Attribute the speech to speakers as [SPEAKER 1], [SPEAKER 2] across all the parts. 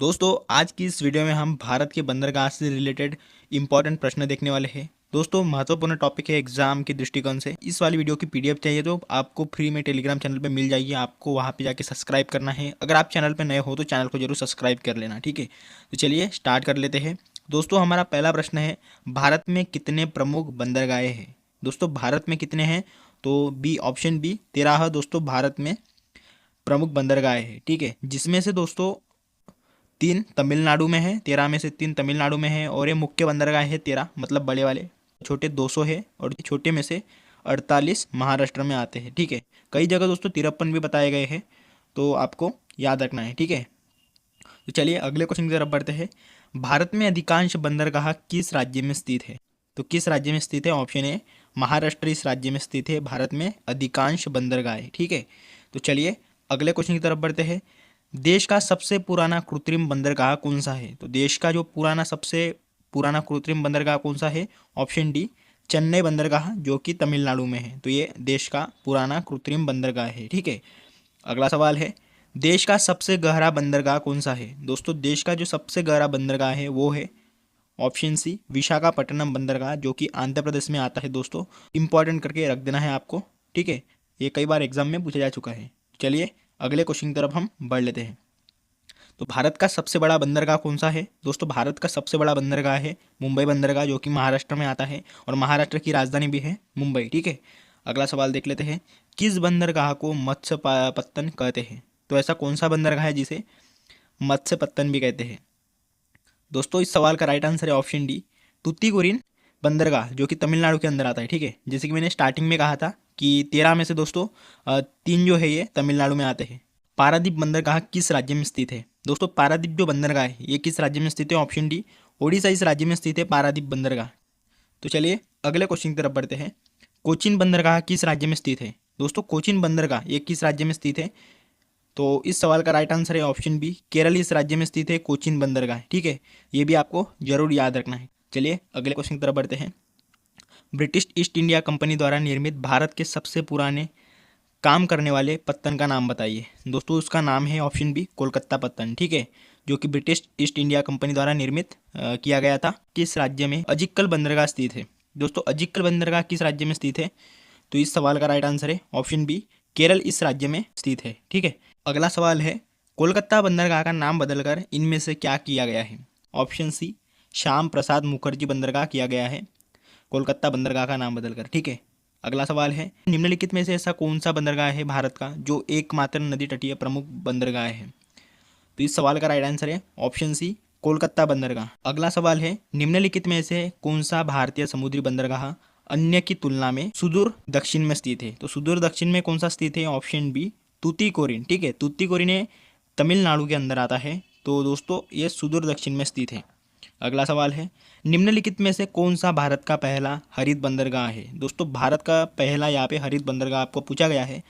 [SPEAKER 1] दोस्तों आज की इस वीडियो में हम भारत के बंदरगाह से रिलेटेड इंपॉर्टेंट प्रश्न देखने वाले हैं। दोस्तों महत्वपूर्ण टॉपिक है एग्जाम के दृष्टिकोण से। इस वाली वीडियो की पीडीएफ चाहिए तो आपको फ्री में टेलीग्राम चैनल पे मिल जाएगी। आपको वहाँ पे जाके सब्सक्राइब करना है। अगर आप चैनल पे नए हो तो चैनल को जरूर सब्सक्राइब कर लेना, ठीक है। तो चलिए स्टार्ट कर लेते हैं। दोस्तों हमारा पहला प्रश्न है, भारत में कितने प्रमुख बंदरगाहें हैं। दोस्तों भारत में कितने हैं, तो बी ऑप्शन बी 13 है दोस्तों भारत में प्रमुख बंदरगाहें हैं, ठीक है। जिसमें से दोस्तों 3 तमिलनाडु में है, 13 में से 3 तमिलनाडु में है और ये मुख्य बंदरगाह है 13, मतलब बड़े वाले। छोटे 200 है और छोटे में से 48 महाराष्ट्र में आते हैं, ठीक है। कई जगह दोस्तों 53 भी बताए गए हैं, तो आपको याद रखना है, ठीक है। तो चलिए अगले क्वेश्चन की तरफ बढ़ते हैं। भारत में अधिकांश बंदरगाह किस राज्य में स्थित है। तो किस राज्य में स्थित है, ऑप्शन ए महाराष्ट्र इस राज्य में स्थित है भारत में अधिकांश बंदरगाह, ठीक है। तो चलिए अगले क्वेश्चन की तरफ बढ़ते हैं। देश का सबसे पुराना कृत्रिम बंदरगाह कौन सा है। तो देश का जो सबसे पुराना कृत्रिम बंदरगाह कौन सा है, ऑप्शन डी चेन्नई बंदरगाह जो कि तमिलनाडु में है। तो ये देश का पुराना कृत्रिम बंदरगाह है, ठीक है। अगला सवाल है, देश का सबसे गहरा बंदरगाह कौन सा है। दोस्तों देश का जो सबसे गहरा बंदरगाह है वो है ऑप्शन सी विशाखापट्टनम बंदरगाह जो कि आंध्र प्रदेश में आता है। दोस्तों इंपॉर्टेंट करके रख देना है आपको, ठीक है। ये कई बार एग्जाम में पूछा जा चुका है। चलिए अगले क्वेश्चन की तरफ हम बढ़ लेते हैं। तो भारत का सबसे बड़ा बंदरगाह कौन सा है। दोस्तों भारत का सबसे बड़ा बंदरगाह है मुंबई बंदरगाह जो कि महाराष्ट्र में आता है और महाराष्ट्र की राजधानी भी है मुंबई, ठीक है। अगला सवाल देख लेते हैं, किस बंदरगाह को मत्स्य पत्तन कहते हैं। तो ऐसा कौन सा बंदरगाह है जिसे मत्स्य पत्तन भी कहते हैं। दोस्तों इस सवाल का राइट आंसर है ऑप्शन डी तूतीकोरिन बंदरगाह जो कि तमिलनाडु के अंदर आता है, ठीक है। जैसे कि मैंने स्टार्टिंग में कहा था कि 13 में से दोस्तों 3 जो है ये तमिलनाडु में आते हैं। पारादीप बंदरगाह किस राज्य में स्थित है। दोस्तों पारादीप जो बंदरगाह है ये किस राज्य में स्थित है, ऑप्शन डी ओडिशा इस राज्य में स्थित है पारादीप बंदरगाह। तो चलिए अगले क्वेश्चन की तरफ बढ़ते हैं। कोचिन बंदरगाह किस राज्य में स्थित है। दोस्तों कोचिन बंदरगाह ये किस राज्य में स्थित है। तो इस सवाल का राइट आंसर है ऑप्शन बी केरल इस राज्य में स्थित है कोचिन बंदरगाह, ठीक है। ये भी आपको जरूर याद रखना है। चलिए अगले क्वेश्चन की तरफ बढ़ते हैं। ब्रिटिश ईस्ट इंडिया कंपनी द्वारा निर्मित भारत के सबसे पुराने काम करने वाले पत्तन का नाम बताइए। दोस्तों उसका नाम है ऑप्शन बी कोलकाता पत्तन, ठीक है। जो कि ब्रिटिश ईस्ट इंडिया कंपनी द्वारा निर्मित किया गया था। किस राज्य में अजिक्कल बंदरगाह स्थित है। दोस्तों अजिक्कल बंदरगाह किस राज्य में स्थित है। तो इस सवाल का राइट आंसर है ऑप्शन बी केरल इस राज्य में स्थित है, ठीक है। अगला सवाल है, कोलकाता बंदरगाह का नाम बदलकर इनमें से क्या किया गया है। ऑप्शन सी श्याम प्रसाद मुखर्जी बंदरगाह किया गया है कोलकाता बंदरगाह का नाम बदलकर, ठीक है। अगला सवाल है, निम्नलिखित में से ऐसा कौन सा बंदरगाह है भारत का जो एकमात्र नदी तटीय प्रमुख बंदरगाह है। तो इस सवाल का राइट आंसर है ऑप्शन सी कोलकाता बंदरगाह। अगला सवाल है, निम्नलिखित में से कौन सा भारतीय समुद्री बंदरगाह अन्य की तुलना में सुदूर दक्षिण में स्थित है। तो सुदूर दक्षिण में कौन सा स्थित है, ऑप्शन बी तूतीकोरिन, ठीक है। तूतीकोरिन ये तमिलनाडु के अंदर आता है। तो दोस्तों ये सुदूर दक्षिण में स्थित है। अगला सवाल है, निम्नलिखित में से कौन सा भारत का पहला हरित बंदरगाह है। दोस्तों भारत का पहला यहाँ पे हरित बंदरगाह आपको पूछा गया है।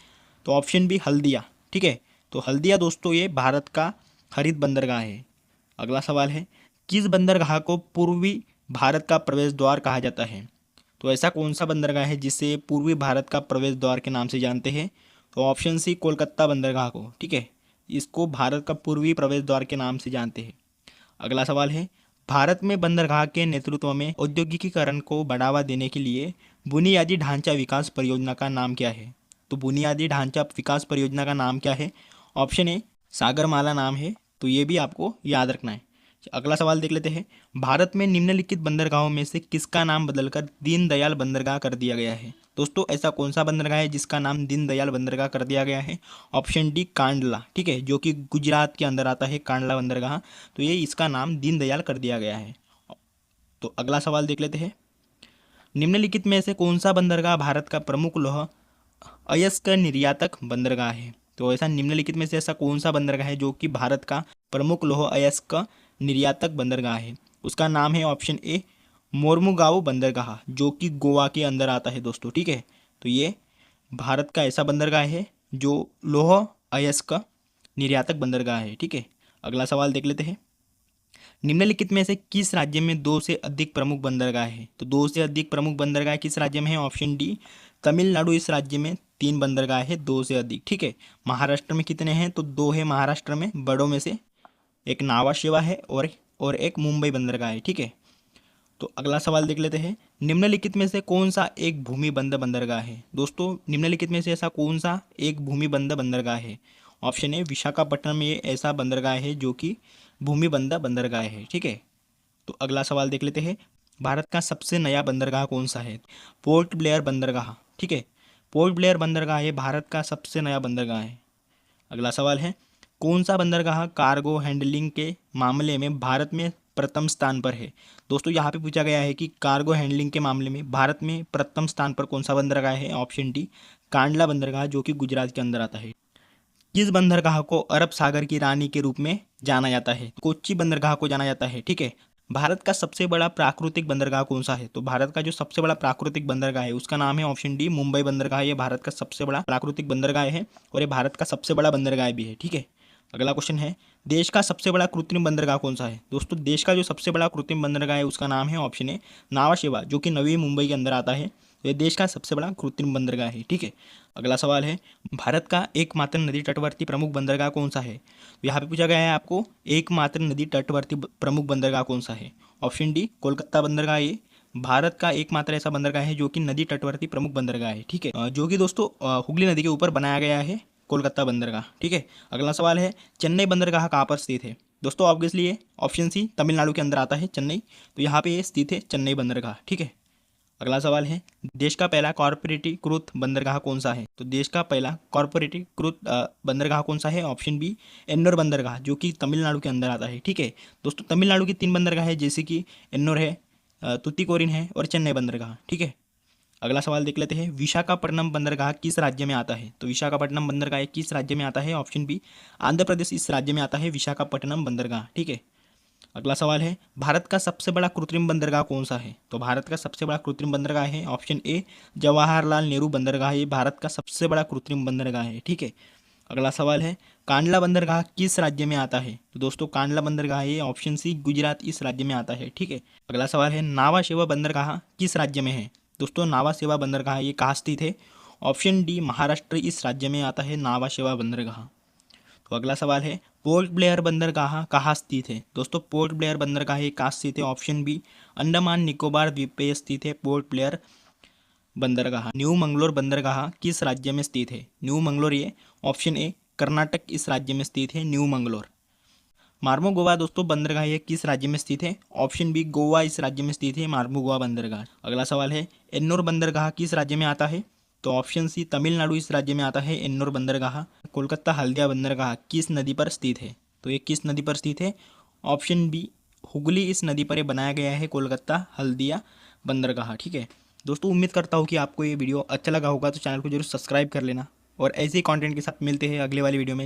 [SPEAKER 1] तो ऑप्शन बी हल्दिया, ठीक है। तो हल्दिया दोस्तों ये भारत का हरित बंदरगाह है। अगला सवाल है, किस बंदरगाह को पूर्वी भारत का प्रवेश द्वार कहा जाता है। तो ऐसा कौन सा बंदरगाह है जिसे पूर्वी भारत का प्रवेश द्वार के नाम से जानते हैं। तो ऑप्शन सी कोलकाता बंदरगाह को, ठीक है। इसको भारत का पूर्वी प्रवेश द्वार के नाम से जानते हैं। अगला सवाल है, भारत में बंदरगाह के नेतृत्व में औद्योगिकीकरण को बढ़ावा देने के लिए बुनियादी ढांचा विकास परियोजना का नाम क्या है। तो बुनियादी ढांचा विकास परियोजना का नाम क्या है, ऑप्शन ए सागरमाला नाम है। तो ये भी आपको याद रखना है। अगला सवाल देख लेते हैं, भारत में निम्नलिखित बंदरगाहों में से किसका नाम बदलकर दीनदयाल बंदरगाह कर दिया गया है। दोस्तों ऐसा कौन सा बंदरगाह है जिसका नाम दीनदयाल बंदरगाह कर दिया गया है, ऑप्शन डी कांडला, ठीक है। जो कि गुजरात के अंदर आता है कांडला बंदरगाह। तो ये इसका नाम दीनदयाल कर दिया गया है। तो अगला सवाल देख लेते हैं, निम्नलिखित में से कौन सा बंदरगाह भारत का प्रमुख लौह अयस्क निर्यातक बंदरगाह है। तो ऐसा निम्नलिखित में से ऐसा कौन सा बंदरगाह है जो कि भारत का प्रमुख लौह अयस्क निर्यातक बंदरगाह है। उसका नाम है ऑप्शन ए मोरमुगांव बंदरगाह जो कि गोवा के अंदर आता है दोस्तों, ठीक है। तो ये भारत का ऐसा बंदरगाह है जो लौह अयस्क निर्यातक बंदरगाह है, ठीक है। अगला सवाल देख लेते हैं, निम्नलिखित में से किस राज्य में 2 से अधिक प्रमुख बंदरगाह है। तो 2 से अधिक प्रमुख बंदरगाह किस राज्य में है, ऑप्शन डी तमिलनाडु इस राज्य में 3 बंदरगाह है 2 से अधिक, ठीक है। महाराष्ट्र में कितने हैं, तो 2 है महाराष्ट्र में बड़ों में से। एक नावा शेवा है और एक मुंबई बंदरगाह है। ठीक है, तो अगला सवाल देख लेते हैं। निम्नलिखित में से कौन सा एक भूमिबंध बंदरगाह है? दोस्तों निम्नलिखित में से ऐसा कौन सा एक भूमिबंध बंदरगाह है? ऑप्शन ए विशाखापट्टनम, ये ऐसा बंदरगाह है जो कि भूमिबंध बंदरगाह है। ठीक है, तो अगला सवाल देख लेते हैं। भारत का सबसे नया बंदरगाह कौन सा है? पोर्ट ब्लेयर बंदरगाह। ठीक है, पोर्ट ब्लेयर बंदरगाह ये भारत का सबसे नया बंदरगाह है। अगला सवाल है, कौन सा बंदरगाह कार्गो हैंडलिंग के मामले में भारत में प्रथम स्थान पर है? दोस्तों यहाँ पे पूछा गया है कि कार्गो हैंडलिंग के मामले में भारत में प्रथम स्थान पर कौन सा बंदरगाह है? ऑप्शन डी कांडला बंदरगाह, जो कि गुजरात के अंदर आता है। किस बंदरगाह को अरब सागर की रानी के रूप में जाना जाता है? कोच्चि बंदरगाह को जाना जाता है। ठीक है, भारत का सबसे बड़ा प्राकृतिक बंदरगाह कौन सा है? तो भारत का जो सबसे बड़ा प्राकृतिक बंदरगाह है उसका नाम है ऑप्शन डी मुंबई बंदरगाह। ये भारत का सबसे बड़ा प्राकृतिक बंदरगाह है और ये भारत का सबसे बड़ा बंदरगाह भी है। ठीक है, अगला क्वेश्चन है, देश का सबसे बड़ा कृत्रिम बंदरगाह कौन सा है? दोस्तों देश का जो सबसे बड़ा कृत्रिम बंदरगाह है उसका नाम है ऑप्शन ए नावा शेवा, जो कि नवी मुंबई के अंदर आता है। तो ये देश का सबसे बड़ा कृत्रिम बंदरगाह है। ठीक है, अगला सवाल है, भारत का एकमात्र नदी तटवर्ती प्रमुख बंदरगाह कौन सा है? तो यहाँ पे पूछा गया है आपको एकमात्र नदी तटवर्ती प्रमुख बंदरगाह कौन सा है? ऑप्शन डी कोलकाता बंदरगाह। ये भारत का एकमात्र ऐसा बंदरगाह है जो कि नदी तटवर्ती प्रमुख बंदरगाह है। ठीक है, जो कि दोस्तों हुगली नदी के ऊपर बनाया गया है कोलकाता बंदरगाह। ठीक है, अगला सवाल है, चेन्नई बंदरगाह कहाँ पर स्थित है? दोस्तों ऑब्वियसली ये ऑप्शन सी तमिलनाडु के अंदर आता है चेन्नई, तो यहाँ पे ये स्थित है चेन्नई बंदरगाह। ठीक है, अगला सवाल है, देश का पहला कॉर्पोरेटीकृत बंदरगाह कौन सा है? तो देश का पहला कॉर्पोरेटीकृत बंदरगाह कौन सा है? ऑप्शन बी एन्नोर बंदरगाह, जो कि तमिलनाडु के अंदर आता है। ठीक है, दोस्तों तमिलनाडु की 3 बंदरगाह है, जैसे कि एन्नोर है, तुतीकोरिन है और चेन्नई बंदरगाह। ठीक है, अगला सवाल देख लेते हैं, विशाखापट्टनम बंदरगाह किस राज्य में आता है? तो विशाखापट्टनम बंदरगाह किस राज्य में आता है? ऑप्शन बी आंध्र प्रदेश इस राज्य में आता है विशाखापट्टनम बंदरगाह। ठीक है, अगला सवाल है, भारत का सबसे बड़ा कृत्रिम बंदरगाह कौन सा है? तो भारत का सबसे बड़ा कृत्रिम बंदरगाह है ऑप्शन ए जवाहरलाल नेहरू बंदरगाह। ये भारत का सबसे बड़ा कृत्रिम बंदरगाह है। ठीक है, अगला सवाल है, कांडला बंदरगाह किस राज्य में आता है? तो दोस्तों कांडला बंदरगाह ये ऑप्शन सी गुजरात इस राज्य में आता है। ठीक है, अगला सवाल है, नावा शेवा बंदरगाह किस राज्य में है? दोस्तों नावा शेवा बंदरगाह ये कहाँ स्थित है? ऑप्शन डी महाराष्ट्र इस राज्य में आता है नावा शेवा बंदरगाह। तो अगला सवाल है, पोर्ट ब्लेयर बंदरगाह कहाँ स्थित है? दोस्तों पोर्ट ब्लेयर बंदरगाह ये कहाँ स्थित है? ऑप्शन बी अंडमान निकोबार द्वीप पे स्थित है पोर्ट ब्लेयर बंदरगाह। न्यू मंगलोर बंदरगाह किस राज्य में स्थित है? न्यू मंगलोर ये ऑप्शन ए कर्नाटक इस राज्य में स्थित है न्यू मंगलोर। मार्मोगोवा दोस्तों बंदरगाह ये किस राज्य में स्थित है? ऑप्शन बी गोवा इस राज्य में स्थित है मार्मोगोवा बंदरगाह। अगला सवाल है, एन्नोर बंदरगाह किस राज्य में आता है? तो ऑप्शन सी तमिलनाडु इस राज्य में आता है एन्नोर बंदरगाह। कोलकाता हल्दिया बंदरगाह किस नदी पर स्थित है? तो ये किस नदी पर स्थित है? ऑप्शन बी हुगली इस नदी पर ये बनाया गया है कोलकाता हल्दिया बंदरगाह। ठीक है दोस्तों, उम्मीद करता हूँ कि आपको ये वीडियो अच्छा लगा होगा, तो चैनल को जरूर सब्सक्राइब कर लेना और ऐसे ही कंटेंट के साथ मिलते हैं अगले वाली वीडियो में।